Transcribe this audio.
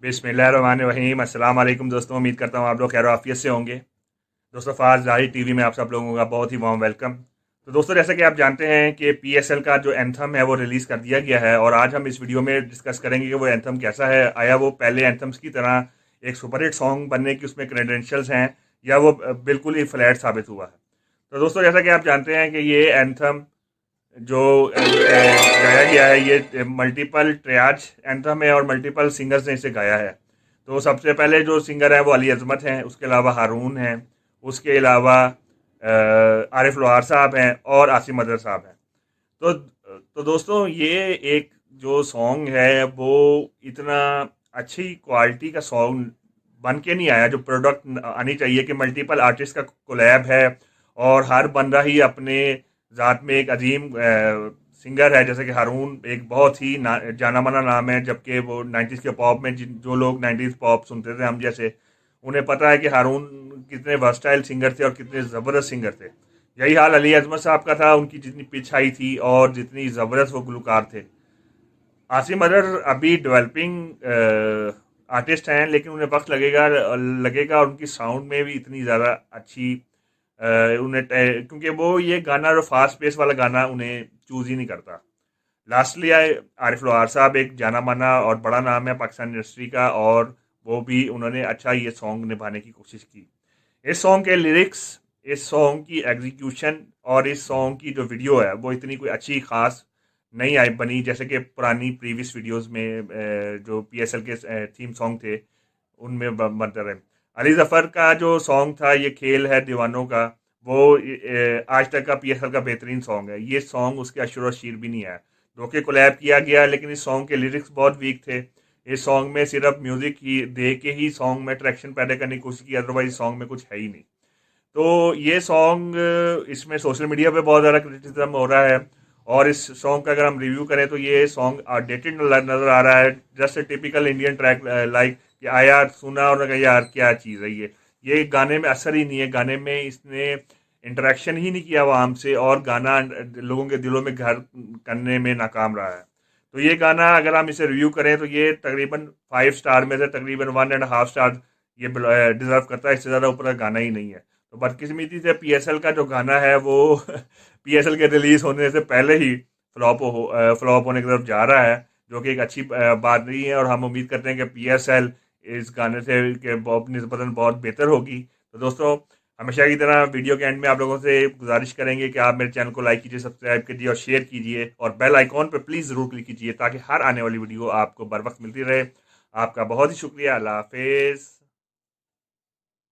बिस्मिल्लाहिर्रहमानिर्रहीम। अस्सलाम वालेकुम दोस्तों, उम्मीद करता हूँ आप लोग खैर आफियत से होंगे। दोस्तों, फास्ट जारी टीवी में आप सब लोगों का बहुत ही वार्म वेलकम। तो दोस्तों, जैसा कि आप जानते हैं कि पीएसएल का जो एंथम है वो रिलीज़ कर दिया गया है और आज हम इस वीडियो में डिस्कस करेंगे कि वो एंथम कैसा है। आया वो पहले एंथम्स की तरह एक सुपरहिट सॉन्ग बनने की उसमें क्रेडेंशियल्स हैं, या वो बिल्कुल ही फ्लैट साबित हुआ है। तो दोस्तों, जैसा कि आप जानते हैं कि ये एंथम जो गाया गया है, ये मल्टीपल ट्रियाज एंथम है और मल्टीपल सिंगर्स ने इसे गाया है। तो सबसे पहले जो सिंगर है वो अली अजमत हैं, उसके अलावा हारून हैं, उसके अलावा आरिफ लोहार साहब हैं और आसिम अदर साहब हैं। तो दोस्तों, ये एक जो सॉन्ग है वो इतना अच्छी क्वालिटी का सॉन्ग बन के नहीं आया जो प्रोडक्ट आनी चाहिए, कि मल्टीपल आर्टिस्ट का कोलैब है और हर बंदा ही अपने ज़ात में एक अजीम सिंगर है। जैसे कि हारून एक बहुत ही जाना माना नाम है, जबकि वो 90s के पॉप में जो लोग 90s पॉप सुनते थे हम जैसे, उन्हें पता है कि हारून कितने वर्सटाइल सिंगर थे और कितने ज़बरदस्त सिंगर थे। यही हाल अली अजमत साहब का था, उनकी जितनी पिच हाई थी और जितनी ज़बरदस्त वो गुलकार थे। आसिम अदर अभी डेवलपिंग आर्टिस्ट हैं, लेकिन उन्हें वक्त लगेगा लगेगा और उनकी साउंड में भी इतनी ज़्यादा अच्छी क्योंकि वो ये गाना जो फास्ट पेस वाला गाना उन्हें चूज ही नहीं करता। लास्टली आए आरिफ लोहार साहब, एक जाना माना और बड़ा नाम है पाकिस्तान इंडस्ट्री का, और वो भी उन्होंने अच्छा ये सॉन्ग निभाने की कोशिश की। इस सॉन्ग के लिरिक्स, इस सॉन्ग की एग्जीक्यूशन और इस सॉन्ग की जो वीडियो है वो इतनी कोई अच्छी खास नहीं आई बनी, जैसे कि पुरानी प्रीवियस वीडियोस में जो पीएसएल के थीम सॉन्ग थे उनमें बनते रहे। अली जफर का जो सॉन्ग था ये खेल है दीवानों का, वो आज तक का पीएसएल का बेहतरीन सॉन्ग है। ये सॉन्ग उसके अशुर और शीर भी नहीं है। दो के कोलैब किया गया, लेकिन इस सॉन्ग के लिरिक्स बहुत वीक थे। इस सॉन्ग में सिर्फ म्यूजिक ही दे के ही सॉन्ग में ट्रैक्शन पैदा करने की कोशिश की, अदरवाइज सॉन्ग में कुछ है ही नहीं। तो ये सॉन्ग, इसमें सोशल मीडिया पे बहुत ज़्यादा क्रिटिसिज्म हो रहा है, और इस सॉन्ग का अगर हम रिव्यू करें तो ये सॉन्ग आउटडेटेड नज़र आ रहा है। Just a typical Indian track, like कि आया सुना और लगा यार क्या चीज़ है ये गाने में असर ही नहीं है। गाने में इसने इंटरेक्शन ही नहीं किया आवाम से, और गाना लोगों के दिलों में घर करने में नाकाम रहा है। तो ये गाना अगर हम इसे रिव्यू करें तो ये तकरीबन 5 स्टार में से तकरीबन 1.5 स्टार ये डिजर्व करता है। इससे ज़्यादा ऊपर का गाना ही नहीं है। तो बदकिस्मती से पीएसएल का जो गाना है वो पीएसएल के रिलीज होने से पहले ही फ्लॉप होने की तरफ जा रहा है, जो कि एक अच्छी बात नहीं है। और हम उम्मीद करते हैं कि पीएसएल इस गाने से के निस्बतन बहुत बेहतर होगी। तो दोस्तों, हमेशा की तरह वीडियो के एंड में आप लोगों से गुजारिश करेंगे कि आप मेरे चैनल को लाइक कीजिए, सब्सक्राइब कीजिए और शेयर कीजिए, और बेल आइकॉन पर प्लीज़ ज़रूर क्लिक कीजिए ताकि हर आने वाली वीडियो आपको बर वक्त मिलती रहे। आपका बहुत ही शुक्रिया। अल्लाह हाफिज़।